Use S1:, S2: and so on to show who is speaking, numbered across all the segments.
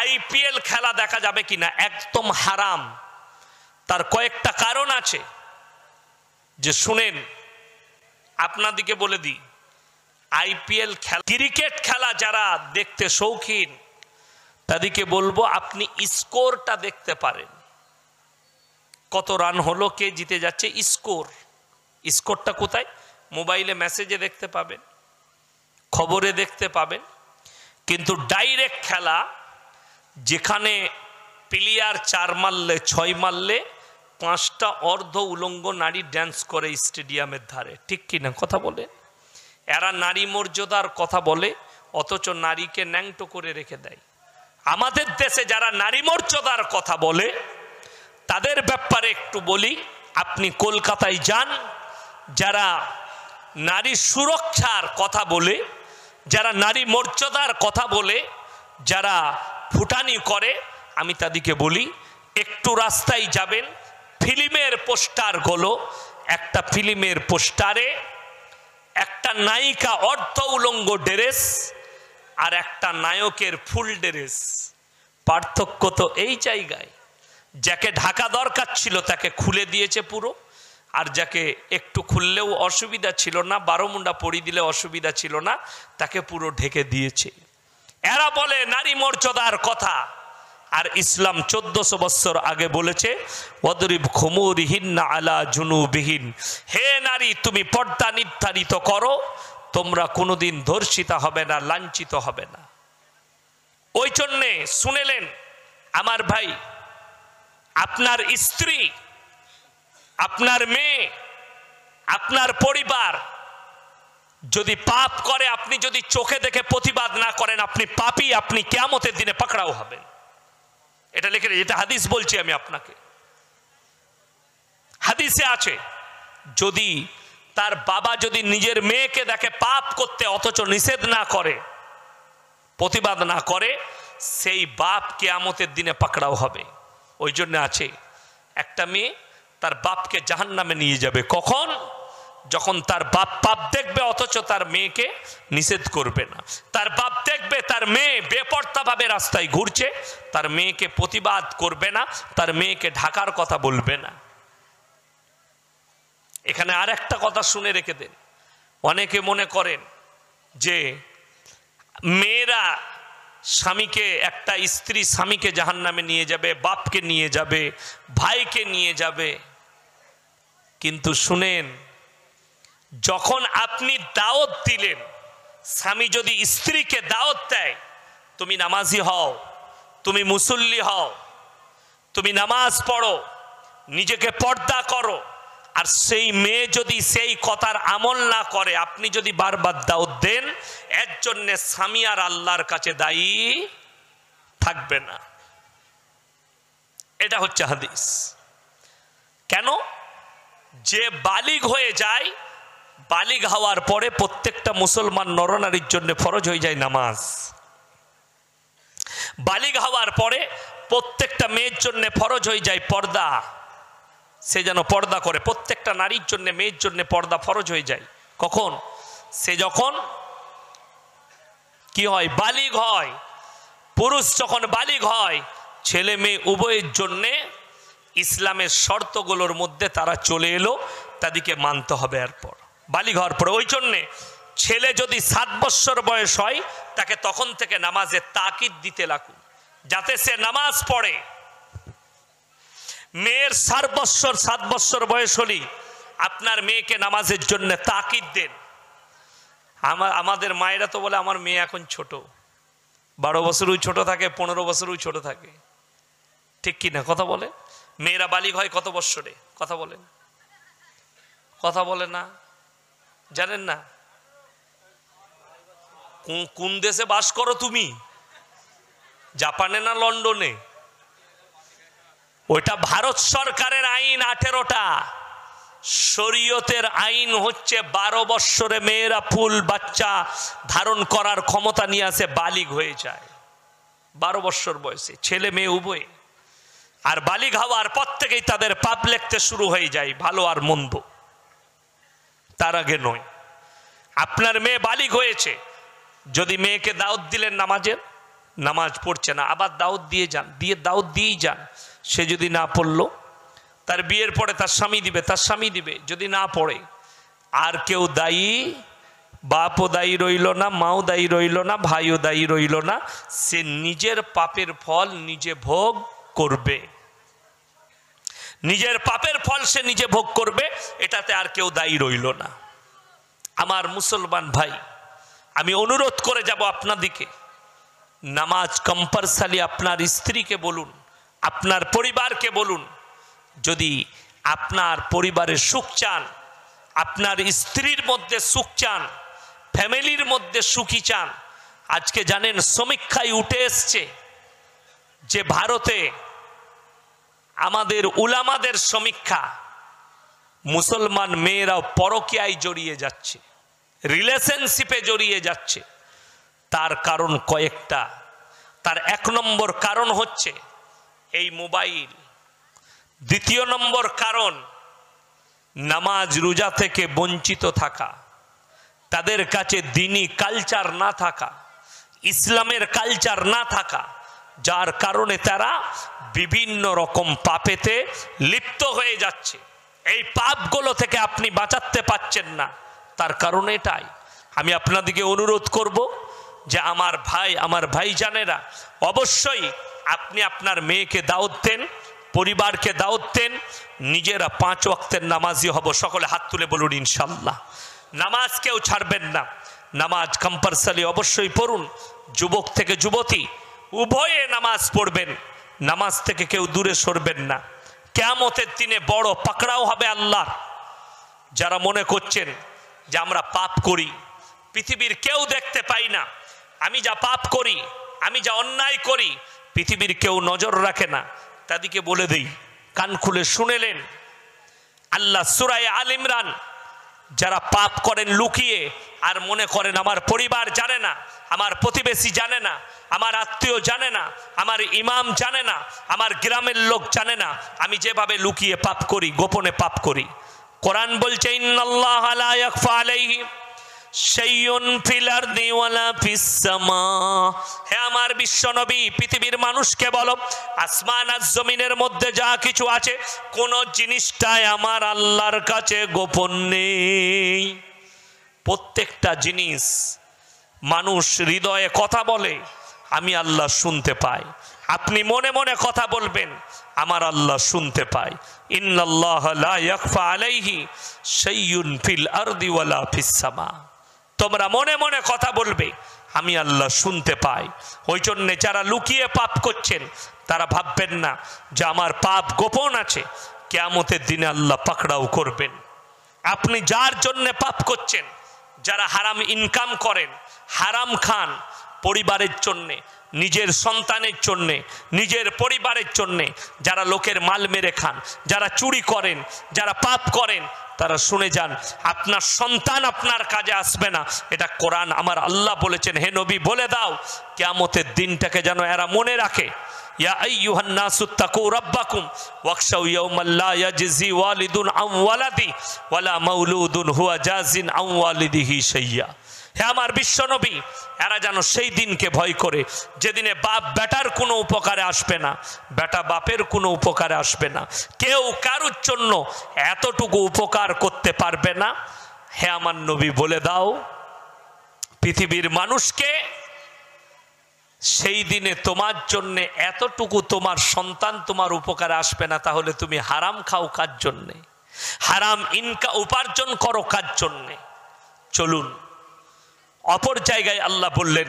S1: IPL খেলা দেখা যাবে কিনা, একদম হারাম। তার কয়েকটা কারণ আছে, যে শুনেন আপনাদিকে বলে দিই। আইপিএল খেলা, ক্রিকেট খেলা যারা দেখতে শৌখিন তাদেরকে বলবো আপনি স্কোরটা দেখতে পারেন, কত রান হলো, কে জিতে যাচ্ছে, স্কোরটা কোথায়? মোবাইলে মেসেজে দেখতে পাবেন, খবরে দেখতে পাবেন। কিন্তু ডাইরেক্ট খেলা, যেখানে প্লেয়ার 4 মারলে 6 মারলে 5টা অর্ধ উলঙ্গ নারী ড্যান্স করে স্টেডিয়ামের ধারে, ঠিক কিনা কথা বলে? এরা নারী মর্যাদার কথা বলে, অথচ নারীকে ন্যাংটো করে রেখে দেয়। আমাদের দেশে যারা নারী মর্যাদার কথা বলে তাদের ব্যাপারে একটু বলি। আপনি কলকাতায় যান, যারা নারী সুরক্ষার কথা বলে, যারা নারী মর্যাদার কথা বলে, যারা ফুটানি করে, আমি তাদেরকে বলি একটু রাস্তায় যাবেন, ফিল্মের পোস্টারগুলো, একটা ফিল্মের পোস্টারে একটা নায়িকা অর্ধ উলঙ্গ ড্রেস আর একটা নায়কের ফুল ড্রেস, পার্থক্য তো এই জায়গায়। যাকে ঢাকা দরকার ছিল তাকে খুলে দিয়েছে পুরো, আর যাকে একটু খুললেও অসুবিধা ছিল না, 12 মুন্ডা পরি দিলে অসুবিধা ছিল না, তাকে পুরো ঢেকে দিয়েছে। এরা বলে নারী মর্যাদার কথা, আর ইসলাম 1400 বছর আগে বলেছে ওয়াদরিব খুমুরিহিন্না আলা জুনুবিহিন, হে নারী তুমি পর্দা নির্ধারিত করো, তোমরা কোনোদিন ধর্ষিতা হবে না, লাঞ্ছিত হবে না। ওই জন্যে শুনেলেন আমার ভাই, আপনার স্ত্রী, আপনার মেয়ে, আপনার পরিবার যদি পাপ করে, আপনি যদি চোখে দেখে প্রতিবাদ না করেন, আপনি পাপী, আপনি কিয়ামতের দিনে পাকড়াও হবেন। এটা লিখে, এটা হাদিস বলছি আমি আপনাকে, হাদিসে আছে। যদি তার বাবা যদি নিজের মেয়েকে দেখে পাপ করতে অথচ নিষেধ না করে, প্রতিবাদ না করে, সেই বাপ কিয়ামতের দিনে পাকড়াও হবে। ওই জন্য আছে, একটা মেয়ে তার বাপকে জাহান্নামে নিয়ে যাবে কখন? যখন তার বাপ পাপ দেখবে অথচ তার মেয়েকে নিষেধ করবে না। তার বাপ দেখবে তার মেয়ে বেপরতাভাবে রাস্তায় ঘুরছে, তার মেয়েকে প্রতিবাদ করবে না, তার মেয়েকে ঢাকার কথা বলবে না। এখানে আর একটা কথা শুনে রেখে দেন, অনেকে মনে করেন যে মেয়েরা স্বামীকে, একটা স্ত্রী স্বামীকে জাহান্নামে নিয়ে যাবে, বাপকে নিয়ে যাবে, ভাইকে নিয়ে যাবে। কিন্তু শুনেন, যখন আপনি দাওয়াত দিলেন, স্বামী যদি স্ত্রীকে দাওয়াত দেয়, তুমি নামাজি হও, তুমি মুসল্লি হও, তুমি নামাজ পড়ো, নিজেকে পর্দা করো, আর সেই মেয়ে যদি সেই কথার আমল না করে, আপনি যদি বারবার দাওয়াত দেন, এর জন্য স্বামী আর আল্লাহর কাছে দায়ী থাকবে না। এটা হচ্ছে হাদিস। কেন? যে বালিগ হয়ে যায়, বালিগ হওয়ার পরে প্রত্যেকটা মুসলমান নরনারীর জন্য ফরজ হয়ে যায় নামাজ। বালিগ হওয়ার পরে প্রত্যেকটা মেয়ের জন্য ফরজ হয়ে যায় পর্দা, সে যেন পর্দা করে। প্রত্যেকটা নারীর জন্য, মেয়ের জন্য পর্দা ফরজ হয়ে যায় কখন? সে যখন কি হয়, বালিগ হয়। পুরুষ যখন বালিগ হয়, ছেলে মেয়ে উভয়ের জন্যে ইসলামের শর্তগুলোর মধ্যে তারা চলে এলো, তাদেরকে মানতে হবে এরপর বালিগ হওয়ার পরে। ওই জন্যে ছেলে যদি 7 বৎসর বয়স হয়, তাকে তখন থেকে নামাজের তাকিদ দিতে লাগুন, যাতে সে নামাজ পড়ে। মেয়ের 7 বৎসর বয়স হলেই আপনার মেয়েকে নামাজের জন্য তাকিদ দেন। আমাদের মায়েরা তো বলে আমার মেয়ে এখন ছোট, 12 বছরও ছোট থাকে, 15 বছরও ছোট থাকে, ঠিক কি না কথা বলে? মেয়েরা বালিগ হয় কত বৎসরে? কথা বলেন, কথা বলে না, জানেন না? কোন দেশে বাস করো তুমি? জাপানে না লন্ডনে? ওইটা ভারত সরকারের আইন 18টা। শরীয়তের আইন হচ্ছে 12 বৎসরে মেয়েরা ফুল বাচ্চা ধারণ করার ক্ষমতা নিয়ে আসে, বালিগ হয়ে যায় 12 বৎসর বয়সে, ছেলে মেয়ে উভয়। আর বালিগ হওয়ার পর থেকেই তাদের পাপ লিখতে শুরু হয়ে যায়, ভালো আর মন্দ, তার আগে নয়। আপনার মেয়ে বালিগ হয়েছে, যদি মেয়েকে দাওয়াত দিলেন নামাজের, নামাজ পড়ছে না, আবার দাওয়াত দিয়ে যান, দাওয়াত দিয়েই যান। সে যদি না পড়লো, তার বিয়ের পরে তার স্বামী দিবে যদি না পড়ে। আর কেউ দায়ী, বাপও দায়ী রইল না, মাও দায়ী রইল না, ভাইও দায়ী রইল না। সে নিজের পাপের ফল নিজে ভোগ করবে, নিজের পাপের ফল সে নিজে ভোগ করবে, এটাতে আর কেউ দায়ী রইল না। আমার মুসলমান ভাই, আমি অনুরোধ করে যাব আপনাদিকে, নামাজ কম্পালসারি আপনার স্ত্রীকে বলুন, আপনার পরিবারকে বলুন। যদি আপনার পরিবারের সুখ চান, আপনার স্ত্রীর মধ্যে সুখ চান, ফ্যামিলির মধ্যে সুখী চান। আজকে জানেন সমীক্ষায় উঠে এসছে যে ভারতে আমাদের উলামাদের সমীক্ষা, মুসলমান মেয়েরাও পরকীয়ায় জড়িয়ে যাচ্ছে, রিলেশনশিপে জড়িয়ে যাচ্ছে। তার কারণ কয়েকটা। তার 1 নম্বর কারণ হচ্ছে এই মোবাইল। 2 নম্বর কারণ নামাজ রোজা থেকে বঞ্চিত থাকা, তাদের কাছে দ্বীনি কালচার না থাকা, ইসলামের কালচার না থাকা, যার কারণে তারা বিভিন্ন রকম পাপেতে লিপ্ত হয়ে যাচ্ছে। এই পাপগুলো থেকে আপনি বাঁচাতে পারছেন না, তার কারণ এটাই। আমি আপনাদেরকে অনুরোধ করব যে আমার ভাই জানেরা, অবশ্যই আপনি আপনার মেয়েকে দাওয়াত দেন, পরিবারকে দাওয়াত দেন, নিজেরা 5 ওয়াক্তের নামাজি হব। সকলে হাত তুলে বলুন ইনশাআল্লাহ। নামাজ কেউ ছাড়বেন না, নামাজ কম্পালসারি অবশ্যই পড়ুন। যুবক থেকে যুবতী উভয়ে নামাজ পড়বেন, নামাজ থেকে কেউ দূরে সরবেন না। কিয়ামতের দিনে বড় পাকড়াও হবে আল্লাহর। যারা মনে করছেন যে আমরা পাপ করি, পৃথিবীর কেউ দেখতে পাই না, আমি যা পাপ করি, আমি যা অন্যায় করি, পৃথিবীর কেউ নজর রাখে না, তাদেরকে বলে দেই, কান খুলে শুনেলেন আল্লাহ সূরা আল ইমরান, যারা পাপ করেন লুকিয়ে আর মনে করেন আমার পরিবার জানে না, আমার প্রতিবেশী জানে না, আমার আত্মীয় জানে না, আমার ইমাম জানে না, আমার গ্রামের লোক জানে না, আমি যেভাবে লুকিয়ে পাপ করি, গোপনে পাপ করি। কোরআন বলছে ইন্নাল্লাহা লা ইয়াখফা আলাইহি শাইউন ফিল আরদি ওয়ালা ফিস সামা। হে আমার বিশ্বনবী, পৃথিবীর মানুষকে বলো, আসমান আর জমিনের মধ্যে যা কিছু আছে, কোন জিনিসটাই আমার আল্লাহর কাছে গোপন নেই। প্রত্যেকটা জিনিস মানুষ হৃদয়ে কথা বলে, আমি আল্লাহ শুনতে পাই। আপনি মনে মনে কথা বলবেন, আমার আল্লাহ শুনতে পায়। ইন্নাল্লাহা লা ইয়াখফা আলাইহি শাইউন ফিল আরদি ওয়ালা ফিস সামা। তোমরা মনে মনে কথা বলবে, আমি আল্লাহ শুনতে পাই। ওই জন্য যারা লুকিয়ে পাপ করছেন, তারা ভাববেন না যে আমার পাপ গোপন আছে, কিয়ামতের দিনে আল্লাহ পাকড়াও করবেন। আপনি যার জন্য পাপ করছেন, যারা হারাম ইনকাম করেন, হারাম খান, পরিবারের জন্যে, নিজের সন্তানের জন্যে, নিজের পরিবারের জন্যে, যারা লোকের মাল মেরে খান, যারা চুরি করেন, যারা পাপ করেন, তারা শুনে যান, আপনার সন্তান আপনার কাজে আসবে না। এটা কোরআন আমার আল্লাহ বলেছেন। হে নবী বলে দাও, কিয়ামতের দিনটাকে যেন এরা মনে রাখে। ইয়া আইয়ুহান নাসু তাকু রাব্বাকুম ওয়াখশাউ ইয়াওমান লা ইয়াজজি ওয়ালিদুন আন ওয়ালাদি ওয়ালা মাউলুদুন হুয়া জাজিন আন ওয়ালিদিহি শাইয়্যা। হে আমার বিশ্বনবী, এরা যেন সেই দিনকে ভয় করে, যেদিনে বাপ বেটার কোনো উপকারে আসবে না, বেটা বাপের কোনো উপকারে আসবে না, কেউ কারুর জন্য এতটুকু উপকার করতে পারবে না। হে আমার নবী বলে দাও পৃথিবীর মানুষকে, সেই দিনে তোমার জন্য এতটুকু তোমার সন্তান তোমার উপকারে আসবে না, তাহলে তুমি হারাম খাও কার জন্যে? হারাম উপার্জন করো কার জন্যে? চলুন, অপর জায়গায় আল্লাহ বললেন,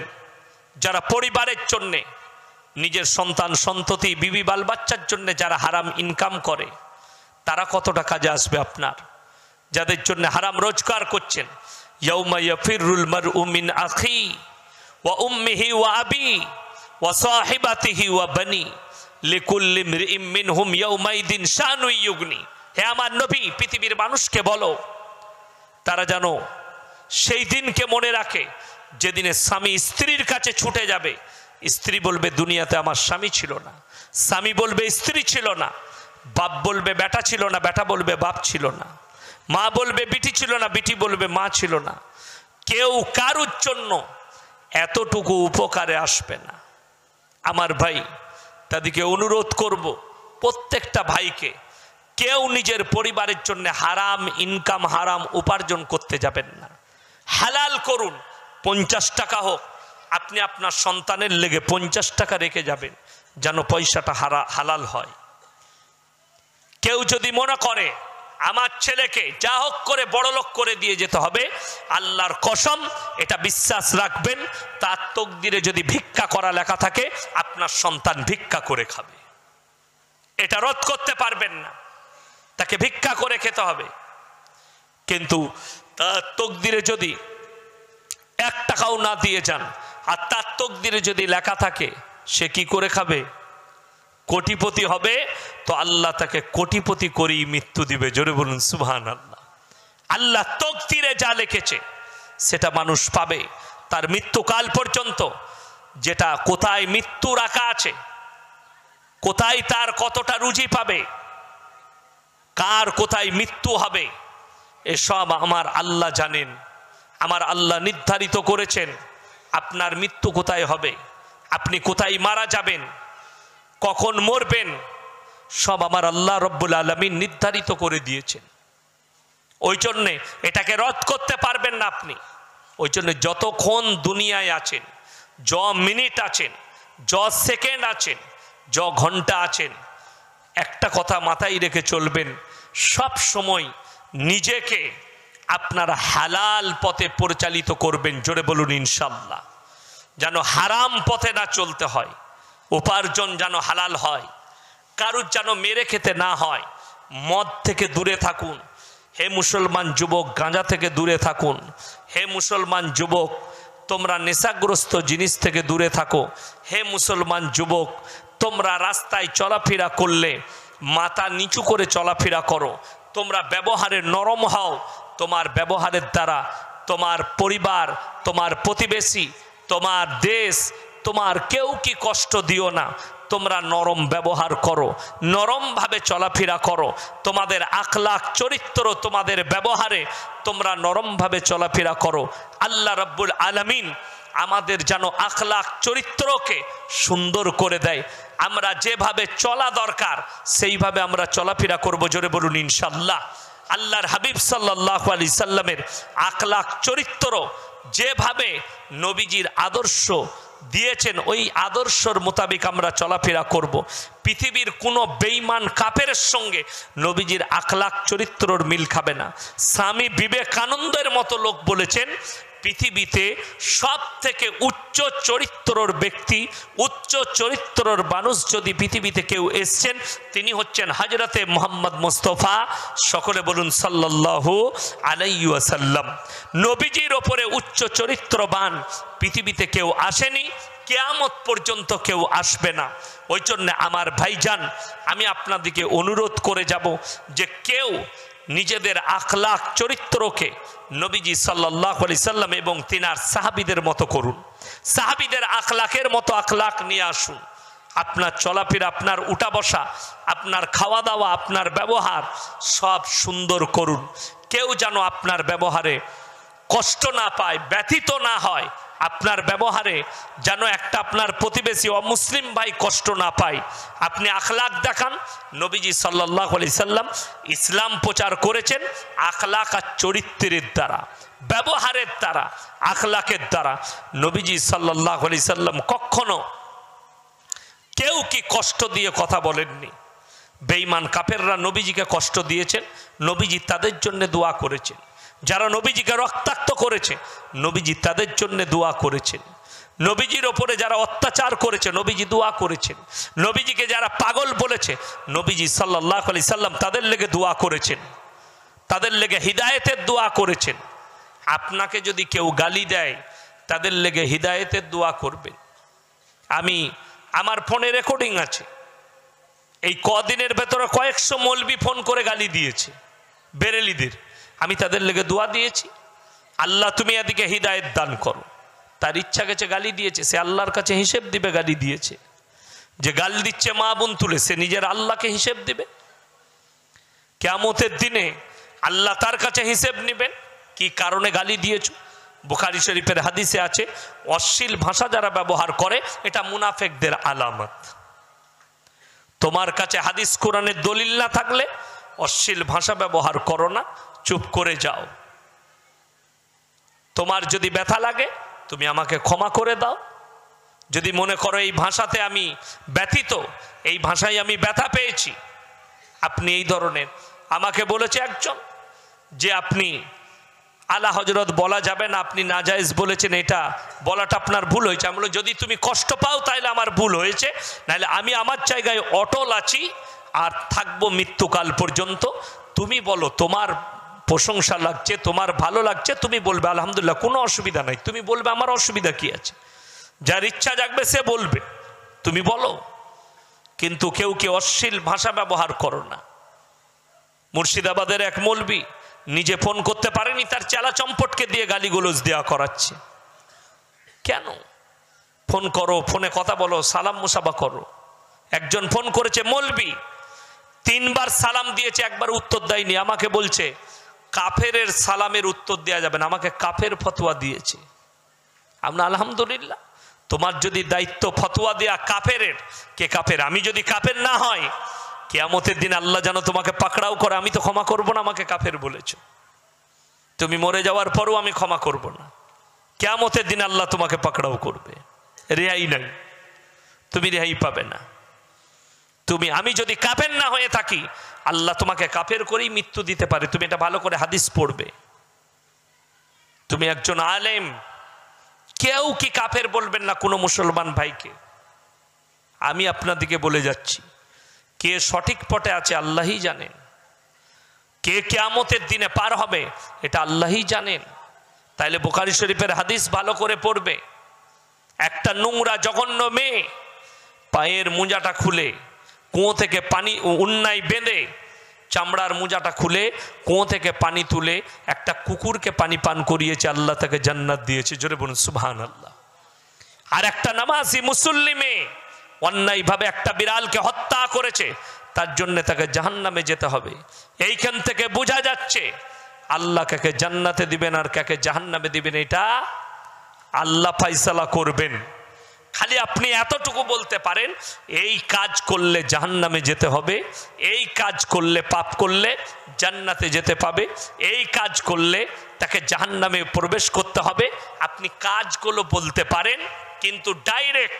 S1: যারা পরিবারের জন্যে, নিজের সন্তান সন্ততি বিবি বাল বাচ্চার জন্য যারা হারাম ইনকাম করে, তারা কতটা কাজে আসবে আপনার? যাদের জন্য হারাম রোজগার করছেন, ইয়াউমা ইয়াফিরুল মারউ মিন আখি ওয়া উম্মিহি ওয়া আবি ওয়া সাহিবাতিহি ওয়া বানি লিকুল্লি ইমরিইম মিনহুম ইয়াউমাইদিন শানু ইউগনি। হে আমার নবী, পৃথিবীর মানুষকে বলো, তারা জানো সেই দিনকে মনে রাখে, যেদিনে স্বামী স্ত্রীর কাছে ছুটে যাবে। স্ত্রী বলবে দুনিয়াতে আমার স্বামী ছিল না, স্বামী বলবে স্ত্রী ছিল না, বাপ বলবে বেটা ছিল না, বেটা বলবে বাপ ছিল না, মা বলবে বিটি ছিল না, বিটি বলবে মা ছিল না। কেউ কারুর জন্য এতটুকু উপকারে আসবে না। আমার ভাই, তাদেরকে অনুরোধ করব, প্রত্যেকটা ভাইকে, কেউ নিজের পরিবারের জন্য হারাম ইনকাম, হারাম উপার্জন করতে যাবেন না। হালাল করুন, 50 টাকা হোক, আপনি আপনার সন্তানের লেগে 50 টাকা রেখে যাবেন, যেন পয়সাটা হালাল হয়। কেউ যদি মনে করে আমার ছেলেকে যা হোক করে বড়লোক করে দিয়ে যেতে হবে, আল্লাহর কসম এটা বিশ্বাস রাখবেন, তার তকদিরে যদি ভিক্ষা করা লেখা থাকে, আপনার সন্তান ভিক্ষা করে খাবে। এটা রোধ করতে পারবেন না, তাকে ভিক্ষা করে খেতে হবে। কিন্তু তার তকদিরে যদি 1 টাকাও না দিয়ে যান, আর তার তকদিরে যদি লেখা থাকে সে কি করে খাবে, কোটিপতি হবে, তো আল্লাহ তাকে কোটিপতি করেই মৃত্যু দিবে। জোরে বলুন সুবহানাল্লাহ। আল্লাহ তকদিরে যা লিখেছে সেটা মানুষ পাবে তার মৃত্যুকাল পর্যন্ত। যেটা কোথায় মৃত্যু রাখা আছে, কোথায় তার কতটা রুজি পাবে, কার কোথায় মৃত্যু হবে, এসব আমার আল্লাহ জানেন। আমার আল্লাহ নির্ধারিত করেছেন আপনার মৃত্যু কোথায় হবে, আপনি কোথায় মারা যাবেন, কখন মরবেন, সব আমার আল্লাহ রব্বুল আলামিন নির্ধারিত করে দিয়েছেন। ওই জন্যে এটাকে রদ করতে পারবেন না আপনি। ওই জন্য যতক্ষণ দুনিয়ায় আছেন, য মিনিট আছেন, য সেকেন্ড আছেন, য ঘন্টা আছেন, একটা কথা মাথায় রেখে চলবেন, সব সময় নিজেকে আপনার হালাল পথে পরিচালিত করবেন। জোরে বলুন ইনশাআল্লাহ। যেন হারাম পথে না চলতে হয়, উপার্জন যেন হালাল হয়, কারুর যেন মেরে খেতে না হয়। মদ থেকে দূরে থাকুন হে মুসলমান যুবক, গাঁজা থেকে দূরে থাকুন হে মুসলমান যুবক, তোমরা নেশাগ্রস্ত জিনিস থেকে দূরে থাকো হে মুসলমান যুবক। তোমরা রাস্তায় চলাফেরা করলে মাথা নিচু করে চলাফেরা করো, তোমরা ব্যবহারে নরম হও। তোমার ব্যবহারের দ্বারা তোমার পরিবার, তোমার প্রতিবেশী, তোমার দেশ, তোমার কেউ কি কষ্ট দিও না। তোমরা নরম ব্যবহার করো, নরমভাবে চলাফেরা করো। তোমাদের আখলাক চরিত্র, তোমাদের ব্যবহারে তোমরা নরমভাবে চলাফেরা করো। আল্লাহ রাব্বুল আলামিন আমাদের যেন আখলাক চরিত্রকে সুন্দর করে দেয়। আমরা যেভাবে চলা দরকার সেইভাবে আমরা চলাফেরা করব। জোরে বলুন ইনশাআল্লাহ। আল্লাহর হাবিব সাল্লাল্লাহু আলাইহি সাল্লামের আখলাক চরিত্র যেভাবে নবীজির আদর্শ দিয়েছেন, ওই আদর্শর মোতাবেক আমরা চলাফেরা করব। পৃথিবীর কোনো বেঈমান কাফেরের সঙ্গে নবীজির আখলাক চরিত্রর মিল খাবে না। স্বামী বিবেকানন্দের মতো লোক বলেছেন, পৃথিবীতে সব থেকে উচ্চ চরিত্রর ব্যক্তি, উচ্চ চরিত্রর মানুষ যদি পৃথিবীতে কেউ এসছেন, তিনি হচ্ছেন হযরতে মুহাম্মদ মুস্তাফা, সকলে বলুন সাল্লাল্লাহু আলাইহি ওয়াসাল্লাম। নবীজির ওপরে উচ্চ চরিত্রবান পৃথিবীতে কেউ আসেনি, কিয়ামত পর্যন্ত কেউ আসবে না। ওই জন্য আমার ভাইজান, আমি আপনাদেরকে অনুরোধ করে যাব যে কেউ নিজেদের আখলাক চরিত্রকে নবীজি সাল্লাল্লাহু আলাইহি সাল্লাম এবং তিনার সাহাবীদের মতো করুন। সাহাবীদের আখলাকের মতো আখলাক নিয়ে আসুন। আপনার চলাফেরা, আপনার উঠা বসা, আপনার খাওয়া দাওয়া, আপনার ব্যবহার সব সুন্দর করুন। কেউ যেন আপনার ব্যবহারে কষ্ট না পায়, ব্যথিত না হয়। আপনার ব্যবহারে যেন একটা আপনার প্রতিবেশী অমুসলিম ভাই কষ্ট না পায়। আপনি আখলাক দেখান। নবীজি সাল্লাল্লাহু আলাইহি সাল্লাম ইসলাম প্রচার করেছেন আখলাক আর চরিত্রের দ্বারা, ব্যবহারের দ্বারা, আখলাকের দ্বারা। নবীজি সাল্লাল্লাহু আলাইহি সাল্লাম কখনো কেউ কি কষ্ট দিয়ে কথা বলেননি। বেঈমান কাফেররা নবীজিকে কষ্ট দিয়েছেন, নবীজি তাদের জন্য দোয়া করেছেন। যারা নবীজিকে রক্তাক্ত করেছে, নবীজি তাদের জন্য দোয়া করেছেন। নবীজির ওপরে যারা অত্যাচার করেছে, নবীজি দোয়া করেছেন। নবীজিকে যারা পাগল বলেছে, নবীজি সাল্লাল্লাহু আলাইহি সাল্লাম তাদের লেগে দোয়া করেছেন, তাদের লেগে হিদায়েতের দোয়া করেছেন। আপনাকে যদি কেউ গালি দেয়, তাদের লেগে হিদায়েতের দোয়া করবেন। আমার ফোনে রেকর্ডিং আছে, এই কদিনের ভেতরে কয়েকশো মৌলবি ফোন করে গালি দিয়েছে বেরেলিদের। আমি তাদের লেগে দোয়া দিয়েছি, আল্লাহ তুমি এদিকে হিদায়েত দান করো। তার ইচ্ছা গেছে গালি দিয়েছে, সে আল্লাহর কাছে হিসেব দিবে। গালি দিয়েছে, যে গালি দিচ্ছে মা বোন তুলে, সে নিজের আল্লাহকে হিসেব দিবে। কিয়ামতের দিনে আল্লাহ তার কাছে হিসেব নেবেন, কি কারণে গালি দিয়েছ। বুখারী শরীফের হাদিসে আছে, অশ্লীল ভাষা যারা ব্যবহার করে এটা মুনাফিকদের আলামত। তোমার কাছে হাদিস কোরআনের দলিল না থাকলে অশ্লীল ভাষা ব্যবহার করো না, চুপ করে যাও। তোমার যদি ব্যথা লাগে তুমি আমাকে ক্ষমা করে দাও। যদি মনে করো এই ভাষাতে আমি ব্যথিত, এই ভাষায় আমি ব্যথা পেয়েছি, আপনি এই ধরনের, আমাকে বলেছে একজন যে আপনি আলা হযরত বলা যাবে না, আপনি নাজায়েজ বলেছেন, এটা বলাটা আপনার ভুল হয়েছে। আমি বলি যদি তুমি কষ্ট পাও তাহলে আমার ভুল হয়েছে, নাহলে আমি আমার জায়গায় অটল আছি আর থাকবো মৃত্যুকাল পর্যন্ত। তুমি বলো তোমার প্রশংসা লাগছে, তোমার ভালো লাগছে, তুমি বলবে আলহামদুলিল্লাহ, কোনো অসুবিধা নাই। তুমি বলবে আমার অসুবিধা কি আছে, যার ইচ্ছা জাগবে সে বলবে, তুমি বলো। কিন্তু কেউ কেউ অশ্লীল ভাষা ব্যবহার করো না। মুর্শিদাবাদের এক মৌলবি নিজে ফোন করতে পারেনি, তার চেলা চম্পটকে দিয়ে গালিগুলোজ দেওয়া করাচ্ছে। কেন? ফোন করো, ফোনে কথা বলো, সালাম মুসাফা করো। একজন ফোন করেছে মৌলবি, 3 বার সালাম দিয়েছে, একবার উত্তর দেয়নি। আমাকে বলছে কাফেরের সালামের উত্তর দেওয়া যাবে না, আমাকে কাফের ফতোয়া দিয়েছে। আমরা আলহামদুলিল্লাহ, তোমার যদি দায়িত্ব ফতোয়া দেয়া কাফেরের, কে কাফের? আমি যদি কাফের না হয়, কিয়ামতের দিন আল্লাহ যেন তোমাকে পাকড়াও করে, আমি তো ক্ষমা করব না। আমাকে কাফের বলেছো, তুমি মরে যাওয়ার পরও আমি ক্ষমা করব না। কিয়ামতের দিন আল্লাহ তোমাকে পাকড়াও করবে, রেহাই নাই, তুমি রেহাই পাবে না। আমি যদি কাফের না হয়ে থাকি, আল্লাহ তোমাকে কাফের করেই মৃত্যু দিতে পারে। তুমি এটা ভালো করে হাদিস পড়বে। তুমি একজন আলেম, কেউ কি কাফের বলবেন না কোনো মুসলমান ভাইকে। আমি আপনাদেরকে বলে যাচ্ছি, কে সঠিক পথে আছে আল্লাহই জানেন, কে কিয়ামতের দিনে পার হবে এটা আল্লাহই জানেন। তাইলে বুখারী শরীফের হাদিস ভালো করে পড়বে। একটা নোংরা জঘন্য মেয়ে পায়ের মোজাটা খুলে কুয়ো থেকে পানি, উন্নায় বেঁধে চামড়ার মোজাটা খুলে কুয়ো থেকে পানি তুলে একটা কুকুরকে পানি পান করিয়েছে, আল্লাহ তাকে জান্নাত দিয়েছে। জোরে বলুন সুবহানাল্লাহ। আর একটা নামাজি মুসল্লি মেয়ে অন্যায়ভাবে একটা বিড়ালকে হত্যা করেছে, তার জন্য তাকে জাহান্নামে যেতে হবে। এইখান থেকে বোঝা যাচ্ছে আল্লাহ কাকে জান্নাতে দিবেন আর কাকে জাহান্নামে দিবেন এটা আল্লাহ ফায়সালা করবেন। খালি আপনি এতটুকু বলতে পারেন এই কাজ করলে জাহান্নামে যেতে হবে, এই কাজ করলে পাপ করলে জান্নাতে যেতে পাবে, এই কাজ করলে তাকে জাহান্নামে প্রবেশ করতে হবে। আপনি কাজগুলো বলতে পারেন, কিন্তু ডাইরেক্ট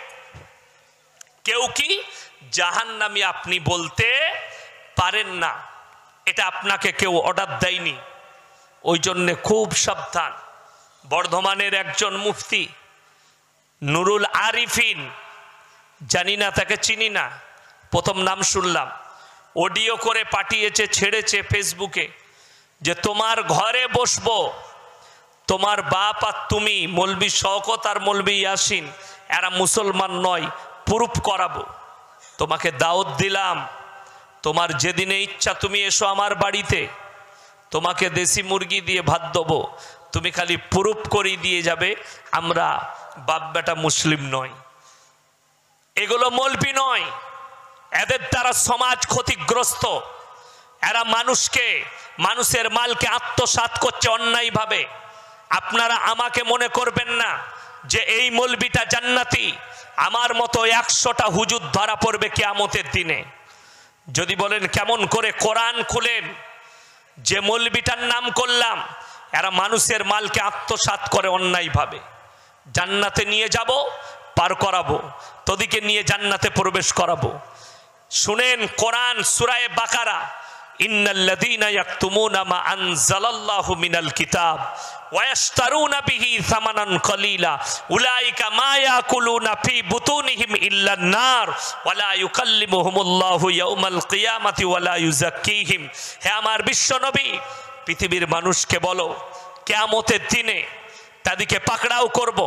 S1: কেউ কি জাহান্নামী আপনি বলতে পারেন না। এটা আপনাকে কেউ অর্ডার দেয়নি। ওই জন্যে খুব সাবধান। বর্ধমানের একজন মুফতি নুরুল আরিফিন, জানি না তাকে চিনি না, প্রথম নাম শুনলাম, অডিও করে পাঠিয়েছে, ছেড়েছে ফেসবুকে যে তোমার ঘরে বসবো, তোমার বাপ আর তুমি, মৌলবি শওকত আর মৌলবি ইয়াসিন, এরা মুসলমান নয়, প্রুফ করাবো। তোমাকে দাওয়াত দিলাম, তোমার যেদিনে ইচ্ছা তুমি এসো আমার বাড়িতে, তোমাকে দেশি মুরগি দিয়ে ভাত দেবো, তুমি খালি প্রুফ করিয়ে দিয়ে যাবে আমরা বাপ বেটা মুসলিম নয়। এগুলো মৌলবি নয়, এদের দ্বারা সমাজ ক্ষতিগ্রস্ত। এরা মানুষের মালকে আত্মসাৎ করছে অন্যায়ভাবে। আপনারা আমাকে মনে করবেন না যে এই মৌলবিটা জান্নাতি, আমার মতো 100টা হুজুর ধরা পড়বে কিয়ামতের দিনে। যদি বলেন কেমন করে, কোরআন খুলেন, যে মৌলবিটার নাম করলাম এরা মানুষের মালকে আত্মসাৎ করে অন্যায়ভাবে। জান্নাতে নিয়ে যাব, পার করাবো, তোদিকে নিয়ে জান্নাতে প্রবেশ করাবো। শুনেন কোরআন সূরা বাকারা, ইন্নাল্লাযীনা ইয়াকতুমুনা মা আনজালাল্লাহু মিনাল কিতাব ওয়া ইয়াশতারুনা বিহি সামানান কলিলা উলাইকা মা ইয়াকুলুনা ফি বুতুনিহিম ইল্লান নার ওয়া লা ইউকাল্লিমুহুমুল্লাহু ইয়াউমাল কিয়ামাতি ওয়া লা ইউযাক্কিহিম। হে আমার বিশ্ব নবী, পৃথিবীর মানুষকে বলো কিয়ামতের দিনে তাদেরকে পাকড়াও করব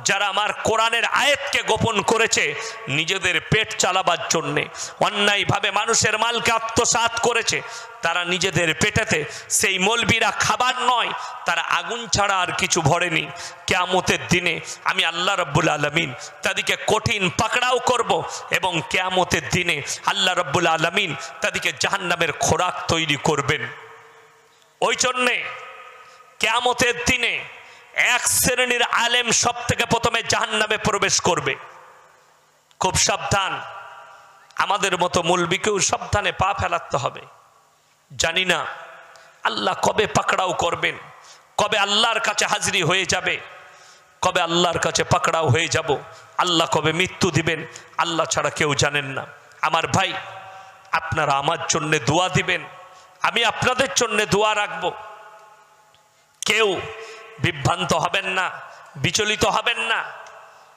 S1: যারা আমার কোরআনের আয়াতকে গোপন করেছে নিজেদের পেট চালাবার জন্যে, অন্যায়ভাবে মানুষের মালকে আত্মসাৎ করেছে, তারা নিজেদের পেটেতে, সেই মৌলবীরা খাবার নয়, তারা আগুন ছাড়া আর কিছু ভরেনি। কিয়ামতের দিনে আমি আল্লাহ রাব্বুল আলামিন তাদেরকে কঠিন পাকড়াও করব এবং কিয়ামতের দিনে আল্লাহ রাব্বুল আলামিন তাদেরকে জাহান্নামের খোরাক তৈরি করবেন। ওই জন্যে কিয়ামতের দিনে এক শ্রেণীর আলেম সব থেকে প্রথমে জাহান্নামে প্রবেশ করবে। খুব সাবধান, আমাদের মতো মৌলবীকেও সাবধানে পা ফেলাতে হবে। জানি না আল্লাহ কবে পাকড়াও করবেন, কবে আল্লাহর কাছে হাজিরি হয়ে যাবে, কবে আল্লাহর কাছে পাকড়াও হয়ে যাব, আল্লাহ কবে মৃত্যু দিবেন আল্লাহ ছাড়া কেউ জানেন না। আমার ভাই, আপনারা আমার জন্য দোয়া দিবেন, আমি আপনাদের জন্য দোয়া রাখব। কেউ বিভ্রান্ত হবেন না, বিচলিত হবেন না,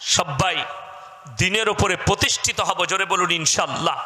S1: সবাই দিনের উপরে প্রতিষ্ঠিত হব। জোরে বলুন ইনশাআল্লাহ।